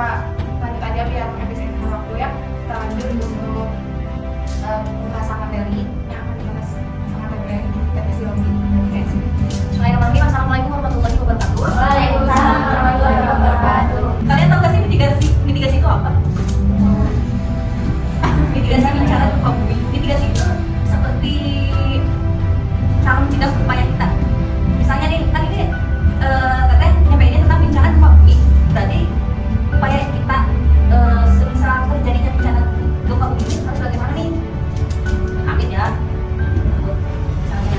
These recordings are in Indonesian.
Kita lanjut aja biar efisiensi waktu ya. Kita lanjut untuk pembahasan materi yang akan dibahas sama teknik geologi. Bismillahirrahmanirrahim. Assalamualaikum warahmatullahi wabarakatuh. Waalaikumsalam warahmatullahi wabarakatuh. Kalian tahu gak sih mitigasi itu apa? Mitigasi bencana gempa bumi. Mitigasi itu seperti cara mencegah upaya kita. Misalnya nih, kan ini teteh nyampeinnya tentang bencana gempa bumi. Berarti upaya kita semisal terjadinya bencana gempa bumi ini harus bagaimana nih? Amin ya.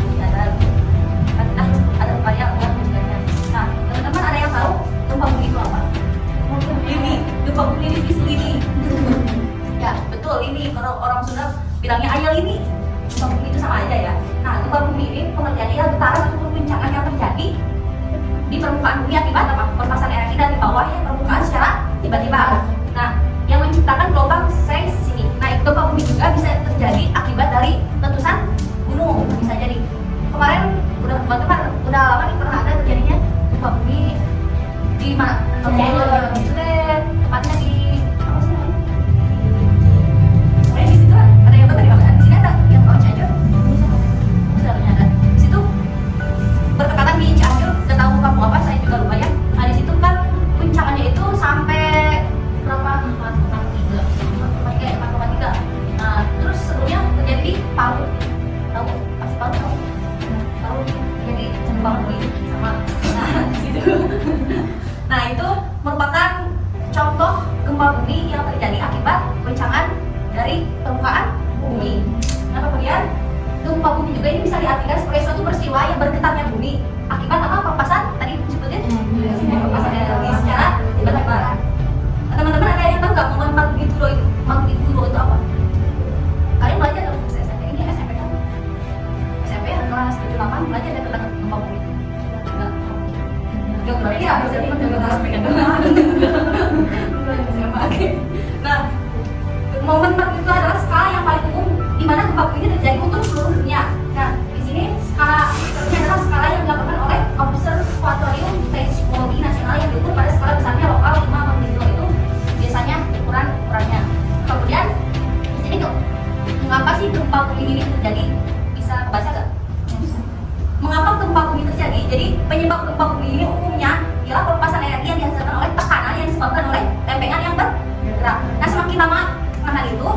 Misalnya kan ada upaya untuk mencegahnya. Nah, teman-teman ada yang tahu gempa bumi itu apa? Ini gempa bumi ini bisu ini. Ya betul, ini kalau orang Sunda bilangnya ayel ini. Gempa bumi itu sama aja ya. Nah, gempa bumi ini pengertiannya ya getaran atau guncangan yang terjadi di permukaan bumi akibat apa? Perpasan energi dari bawahnya permukaan secara tiba-tiba. Nah, yang menciptakan gelombang seismik. Nah, gempa bumi juga bisa terjadi akibat dari letusan gunung, bisa jadi. Kemarin udah lama nih pernah ada terjadinya gempa bumi di mana? Itu deh, tempatnya di apa sih namanya? Sebenarnya di situ ada yang tadi di sini ada yang orang Cianjur. Sudah ada. Di situ berdekatan di Cianjur, nggak tahu kampung apa, saya juga lupa ya. Nah di situ kan guncangannya itu sampai berapa? 4,3. Nah terus sebelumnya terjadi di Palu. Tahu? Pasti Palu tahu? Tahu? Jadi Jepang sama. Nah di situ. Nah itu merupakan contoh gempa bumi yang terjadi akibat goncangan dari permukaan bumi. Nah kemudian gempa bumi juga ini bisa diartikan sebagai suatu peristiwa yang bergetarnya bumi akibat apa? Perpasan tadi disebutin? Perpasan energi secara tiba-tiba. Nah, teman-teman ada yang tahu nggak momen magnitudo itu? Magnitudo itu apa? Kalian belajar dong SMP ini SMP kan? SMP kelas 7-8 belajar ada tentang gempa bumi. Geografi ya, bisa Nah, momen magnitudo adalah skala yang paling umum di mana gempa bumi ini terjadi untuk seluruh dunia. Nah, di sini skala ini adalah skala yang dilakukan oleh Observatorium Seismologi Nasional yang diukur pada skala besarnya lokal 5 magnitudo itu biasanya ukurannya. Kemudian di sini tuh, mengapa sih gempa bumi ini terjadi? Bisa kebaca nggak? Mengapa gempa bumi terjadi? Jadi penyebab gempa bumi ini umumnya ialah pelepasan energi yang dihasilkan oleh tekanan yang disebabkan oleh lempengan yang bergerak. Nah semakin lama tekanan itu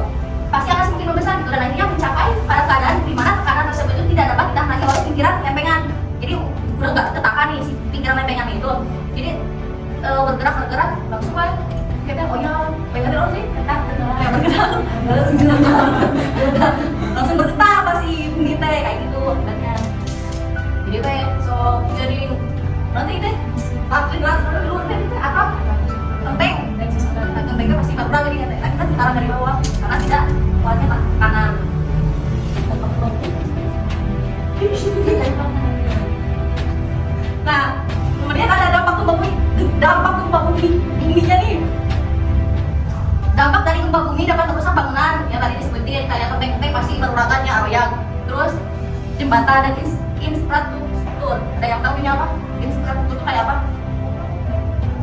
pasti akan semakin membesar gitu, dan akhirnya mencapai pada keadaan di mana tekanan tersebut itu tidak dapat ditahan lagi oleh pinggiran lempengan. Jadi udah nggak ketahan nih si pinggiran lempengan itu. Jadi bergerak langsung kan kita oh ya pengen dulu sih kita bergerak langsung bergetar pasti bumi teh kayak gitu akibatnya. Jadi teh so jadi nanti teh lakukan dulu teh apa genteng gentengnya pasti nggak berani teh kita ditaruh dari bawah karena tidak kuatnya tak kanan. Nah kemudian ada dampak gempa bumi ininya nih. Dampak dari gempa bumi dapat merusak bangunan yang tadi disebutin kayak genteng pasti perurakannya royal, terus jembatan dan infrastruktur. Ada yang tahu ini apa? Infrastruktur itu kayak apa?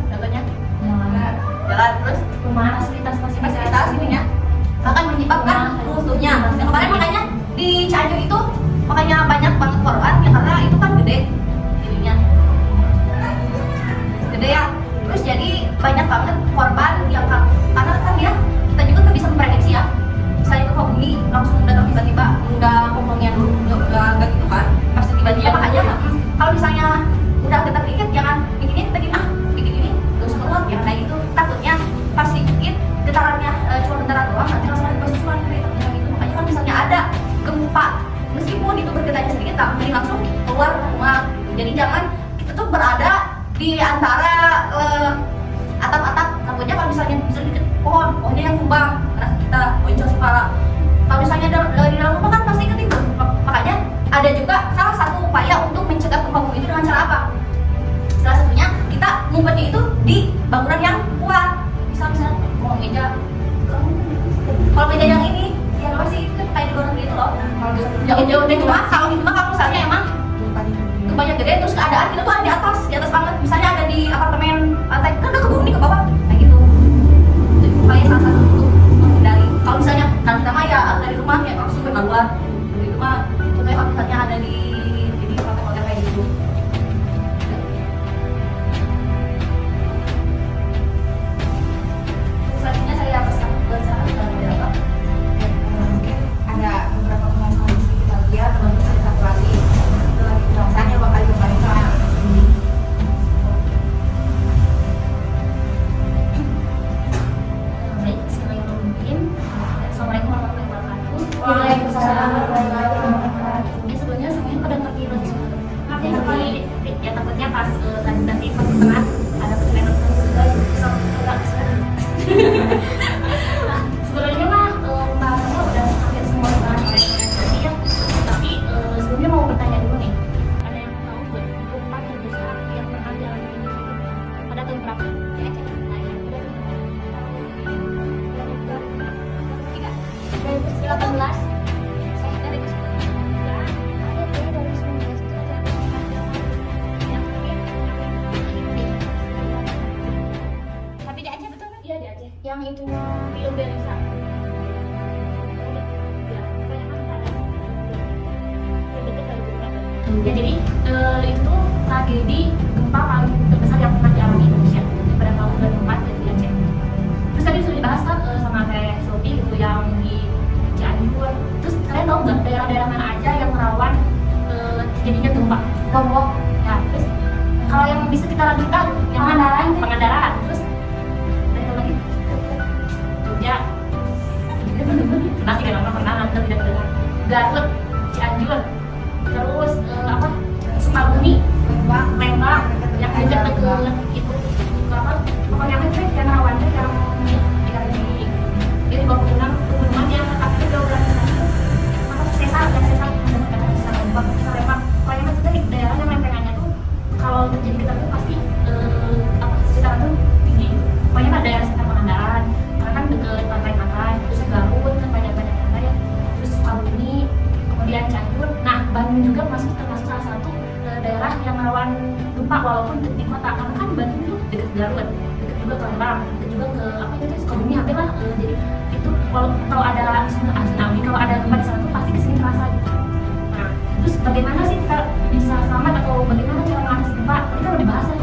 Contohnya? Jalan, terus fasilitas ininya akan menyebabkan runtuhnya. Yang kemarin makanya di Cianjur itu makanya banyak banget korban ya karena itu kan gede ininya. Gede ya. Terus jadi banyak banget korban yang karena kan dia kita juga kan bisa memprediksi ya. Misalnya gempa bumi langsung datang tiba-tiba nggak ngomongnya dulu nggak gitu kan pasti tiba-tiba makanya kalau misalnya udah getar dikit jangan bikin ini terus keluar ya kayak gitu takutnya pas dikit getarannya cuma getaran doang nanti langsung ada susulan gitu. Makanya kalau misalnya ada gempa meskipun itu bergetarnya sedikit tapi langsung keluar rumah gitu. Jadi jangan kita tuh berada di antara atap-atap, takutnya kalau misalnya bisa dikit pohonnya yang tumbang karena kita boncos kepala. Kalau misalnya di dalam rumah kan pasti ketimbang. Makanya ada juga salah satu upaya untuk mencegah gempa bumi itu dengan cara apa? Salah satunya kita ngumpetnya itu di bangunan yang kuat. Misalnya mau meja, kalau meja yang ini yang apa sih kan kayak di luar gitu loh. Jauh-jauh dari rumah. Kalau di rumah kalau misalnya emang gempanya gede terus keadaan kita tuh ada di atas banget. Misalnya ada di apartemen lantai kan udah ke bawah nih ke bawah kayak gitu. 2018. Saya dari 2019. Ada deh dari 2019 itu ada yang tapi di Aceh betul kan? Iya di Aceh. Yang itunya Belum Belisa. Ya jadi itu tuh tragedi gempa paling terbesar yang pernah dialami Indonesia pada tahun 2004 di Aceh. Terus tadi sudah dibahas kan sama kayak Sophie gitu yang di Cianjur. Terus kalian tahu nggak daerah-daerah mana aja yang rawan terjadinya gempa? Lombok. Ya terus kalau yang di sekitar kita yang Pangandaran. Pangandaran. Terus daerah lagi Jogja. Pernah sih kan pernah nanti tidak dengar. Garut, Cianjur. Terus Sukabumi, Lembang, yang dekat-dekat itu apa? Pokoknya itu yang rawannya yang di bawah pegunungan yang tapi jauh dari sana. Apa sesar mendapatkan sesar Lembang. Pokoknya itu di daerah yang lempengannya tuh kalau terjadi kita tuh pasti sekitar tuh tinggi. Pokoknya ada daerah sekitar Pangandaran, karena kan dekat pantai-pantai. Terus Garut kan banyak pantai ya. Terus Sukabumi, kemudian Cianjur. Nah, Bandung juga termasuk salah satu daerah yang rawan gempa walaupun di kota, karena kan Bandung itu dekat Garut, dekat juga ke Lembang, dekat juga ke Sukabumi hampir lah. Jadi itu kalau ada tsunami, kalau ada gempa di sana tuh pasti kesini terasa gitu. Nah, terus bagaimana sih kita bisa selamat atau bagaimana cara mengatasi gempa? Tadi kan udah dibahas ya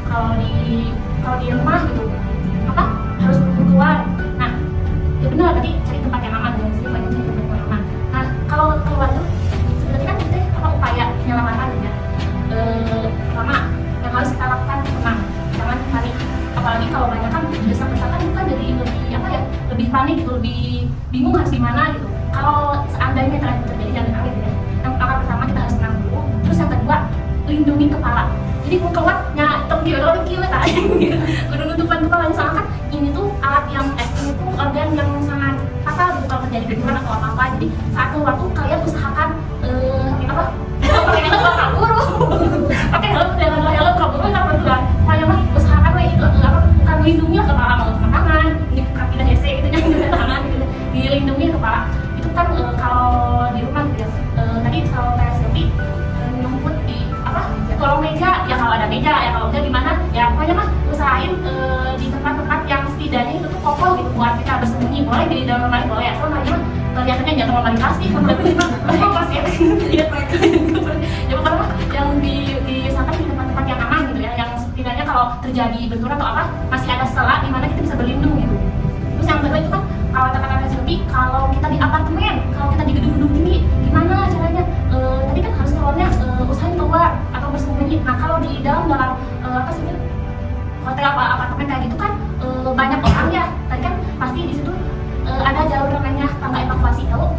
kalau di rumah gitu harus keluar. Nah, ya benar tadi cari tempat yang aman dan sini banyak cari tempat yang aman. Nah, kalau keluar tuh sebenarnya kan kita upaya penyelamatan ya. Pertama yang harus kita lakukan tenang, jangan panik. Apalagi kalau banyak kan desak-desakan itu kan jadi lebih panik gitu, lebih bingung harus gimana gitu. Kalau seandainya terjadi jangan panik gitu ya. Yang pertama kita harus tenang dulu. Terus yang kedua lindungi kepala. Jadi mau keluar nyatok gitu kudu nutupan kepala, soalnya kan ini tuh alat yang ini tuh organ yang sangat fatal gitu kalau terjadi benturan atau apa-apa. Jadi saat keluar tuh kalian usahakan pakai helm kalau kabur pakai helm kabur nggak benturan. Kalian mah usahakan itu bukan lindungi kepala mau tangan ini kaki dan hese gitu jangan tangan gitu dilindungi kepala itu kan kalau di rumah gitu ya. Tadi kalau kayak Selfie nyumput di kolong meja ya, kalau ada meja ya, kalau enggak gimana ya, pokoknya mah usahain di tempat-tempat yang setidaknya itu tuh kokoh gitu buat kita bersembunyi. Boleh di dalam lemari boleh, asal namanya kelihatannya jangan lemari plastik kan berarti mah plastik ya pokoknya mah yang diusahakan di tempat-tempat yang aman gitu ya, yang setidaknya kalau terjadi benturan atau apa masih ada setelah di mana kita bisa berlindung gitu. Terus yang kedua itu kan kalau kata-kata Selfie, kalau kita di apartemen, kalau kita di gedung-gedung tinggi gimana caranya? Tadi kan harus keluarnya usahain keluar atau bersembunyi. Nah kalau di dalam hotel apa apartemen kayak gitu kan banyak orang ya, tadi kan pasti di situ ada jalur namanya tangga evakuasi tahu.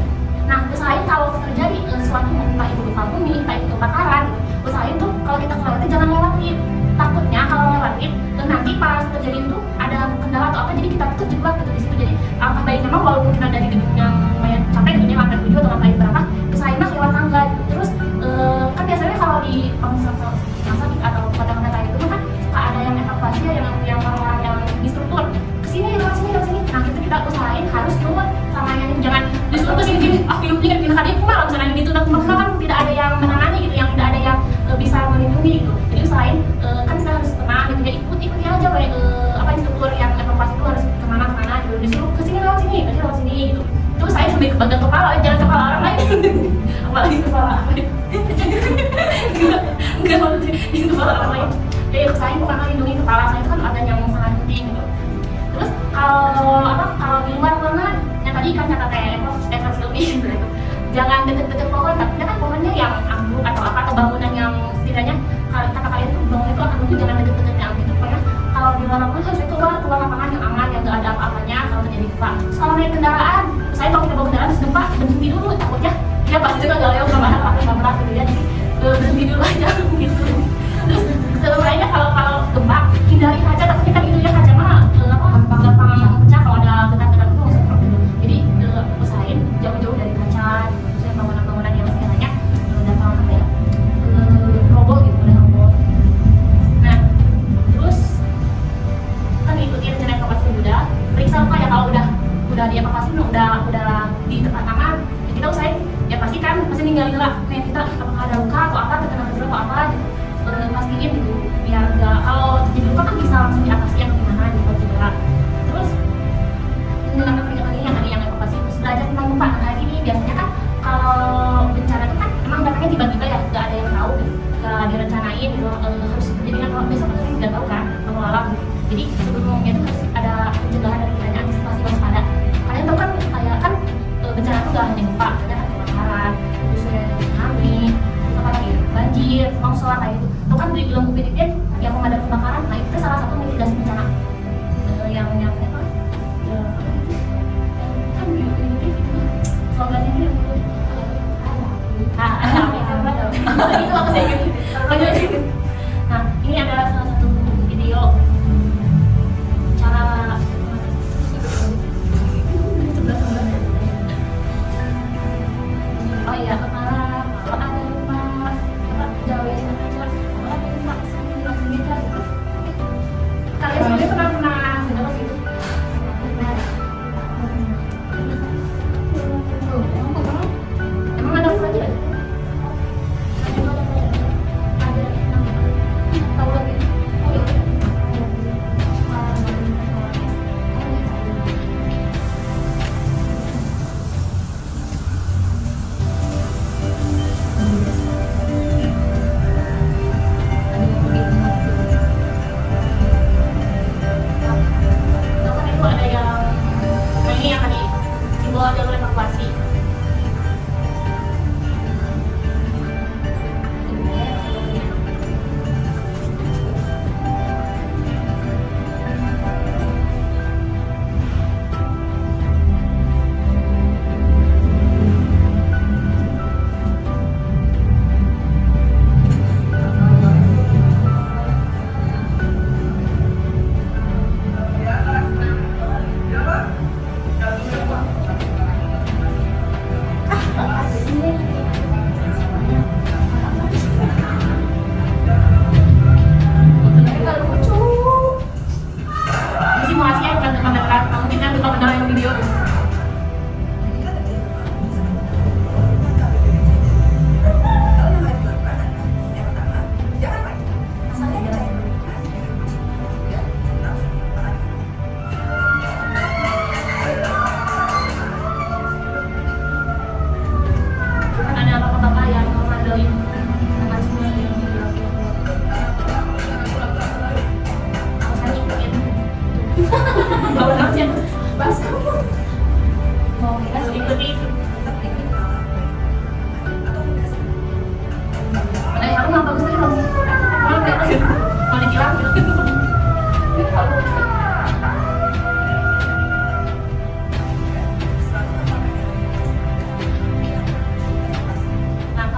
Nah usahain kalau terjadi suatu entah itu gempa bumi, entah itu kebakaran, usahain tuh kalau kita keluar jangan lewatin. Takutnya kalau lewatin nanti pas terjadi itu ada kendala atau apa, jadi kita tuh terjebak gitu di situ. Jadi alangkah baiknya mah walaupun kita dari gedung yang sampai gedungnya lantai 7 atau lantai berapa, usahain mah lewat tangga gitu. Terus kan biasanya kalau di rumah sakit atau hotel-hotel kayak gitu kan suka ada yang evakuasi ya, yang orang-orang yang instruktur kesini lewat sini. Nah kita usahain harus nurut sama yang jangan disuruh kesini gini filmnya kan pindah dia malah misalnya gitu, nah kan tidak ada yang menangani gitu, yang tidak ada yang bisa melindungi gitu. Jadi usahain kan kita harus tenang gitu ya, ikuti aja instruktur yang evakuasi itu harus kemana gitu, disuruh kesini lewat sini gitu. Terus saya sampai ke bagian kepala, jangan kepala orang lain apalagi kepala enggak maksudnya di kepala orang lain. Jadi saya pertama lindungi kepala saya itu kan ada yang sangat penting gitu. Terus kalau di luar ruangan yang tadi kan kata Eva Silvi gitu, jangan deket-deket pohon, takutnya kan pohonnya yang ambruk atau bangunan yang setidaknya kata kalian tuh bangunan itu akan runtuh, jangan deket-deket yang gitu. Pokoknya kalau di luar ruangan harus keluar lapangan yang aman, yang nggak ada apa-apanya kalau terjadi gempa. Terus kalau naik kendaraan, saya kalau kita bawa kendaraan terus gempa berhenti dulu, takutnya ya pasti juga nggak lewat kemana nabrak gitu ya, jadi berhenti dulu aja gitu. Terus selainnya kalau gempa hindari kaca, takutnya kan itu ya kaca mah gampang pecah kalau ada getar-getar itu langsung gitu. Jadi usahain jauh-jauh dari kaca, misalnya bangunan-bangunan yang sekiranya gampang roboh gitu, udah roboh. Nah terus kan ikuti rencana evakuasi juga, periksa luka ya kalau udah udah dievakuasi belum, udah di tempat aman, ya kita usahain ya pasti ninggalin lah nih kita apakah ada luka atau apa, terkena cedera atau apa gitu, pastiin gitu biar nggak, kalau jadi luka kan bisa langsung diatasi yang gimana gitu kalau cedera. Terus dengan peringatan ini yang tadi yang evakuasi, terus belajar tentang gempa. Nah kayak gini biasanya kan kalau bencana itu kan emang datangnya tiba-tiba ya, nggak ada yang tahu gitu, nggak direncanain gitu, harus terjadinya kalau besok kan nggak tahu kan kalau alam gitu. Jadi sebelumnya itu harus ada pencegahan dari kitanya, antisipasi waspada. Kalian tahu kan kayak kan bencana itu nggak hanya gempa, ada kan kebakaran, terus tsunami, apa lagi banjir, longsor kayak gitu. Itu kan di dalam buku ini yang pemadam kebakaran, nah itu salah satu mitigasi bencana yang apa? Kan di buku ini gitu slogannya itu itu apa sih gitu. Nah ini ada salah satu video cara oh iya kepala kalau ada lupa jauhin aja kalau ada lupa sendiri gitu. Kalian sendiri pernah dengar gitu? Emang ada pelajaran? Tahu lagi? Jalur evakuasi.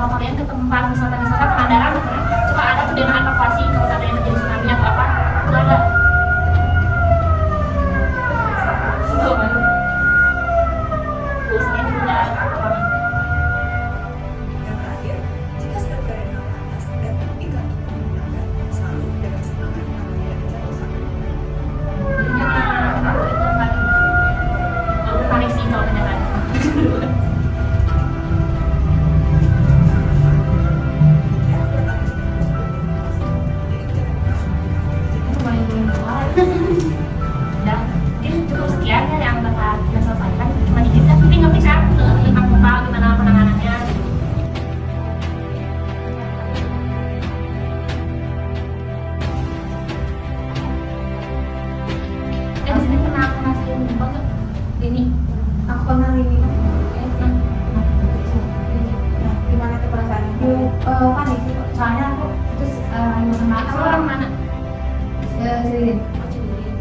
Kalau kalian ke tempat wisata-wisata Pangandaran, suka ada tuh dana evakuasi kalau seandainya terjadi tsunami atau apa, itu ada. Tahu kan? Usahain dulu ya. Yang terakhir, jika sudah berada di papan atas dan tidak menggunakan selalu dengan semangat mengambil dosa. Jangan panik sih kalau beneran. Udah, mungkin cukup sekian ya yang dapat kita sampaikan. Cuma dikit kan, tapi ngerti kan tentang gempa, gimana penanganannya gitu. Di sini pernah sering gempa nggak? Ini Aku pernah ini. di mana tuh perasaannya? Panik sih, soalnya aku terus Kamu orang mana? Cililin. Oh, Cililin.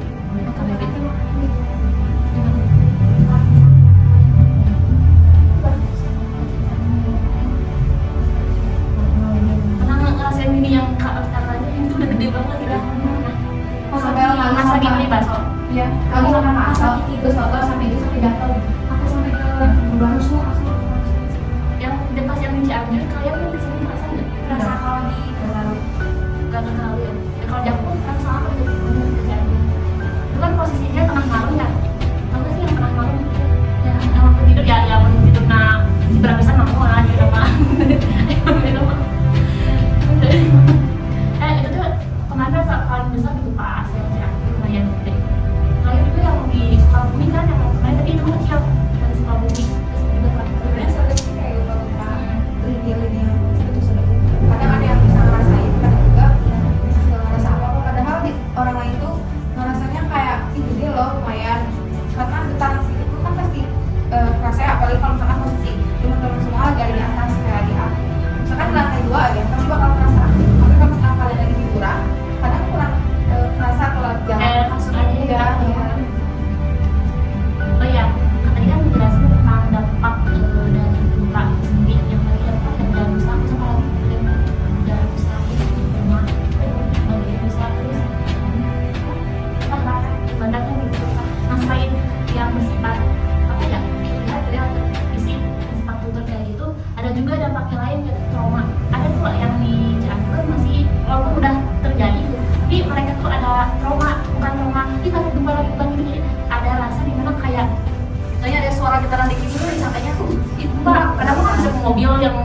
Pernah ngerasain ini yang katanya itu udah gede banget ya? Sampai Mas lagi beli bakso. Iya, aku sama Asal terus Soto sampai itu sampai gatel. Aku sampai ke Barusmu Yang udah pas yang di Cianjur, kalian yang di sini ngerasa nggak? rasa kalau di Gak kenal ya? Ya kalau di aku rasa apa gitu? Di Cianjur. Itu kan posisinya tengah malam ya? Tahu nggak sih yang tengah malam? gede loh lumayan, karena getaran segitu kan pasti kerasa ya, apalagi kalau misalkan posisi teman-teman semua lagi ada di atas kayak di atas, misalkan di lantai 2 ya pasti bakal kerasa. Tapi kalau misalkan kalian lagi tiduran kadang kurang kerasa kalau jalan langsung aja ya, ya. Oh ya, tadi kan menjelaskan tentang dampak dari gempa itu sendiri yang tadi apa yang dari Nusa sama lagi dari Nusa terus rumah dari Nusa terus bandaknya gitu. Nah selain yang bersifat apa ya terlihat ya bersifat kultur kayak gitu, ada juga dampak yang lain yaitu trauma. Ada tuh yang di Cianjur masih walaupun udah terjadi gitu, tapi mereka tuh ada trauma, bukan trauma kita gempa lagi gitu, jadi ada rasa dimana kayak Misalnya ada suara getaran dikit itu disangkanya tuh itu mbak, kadang kan ada mobil yang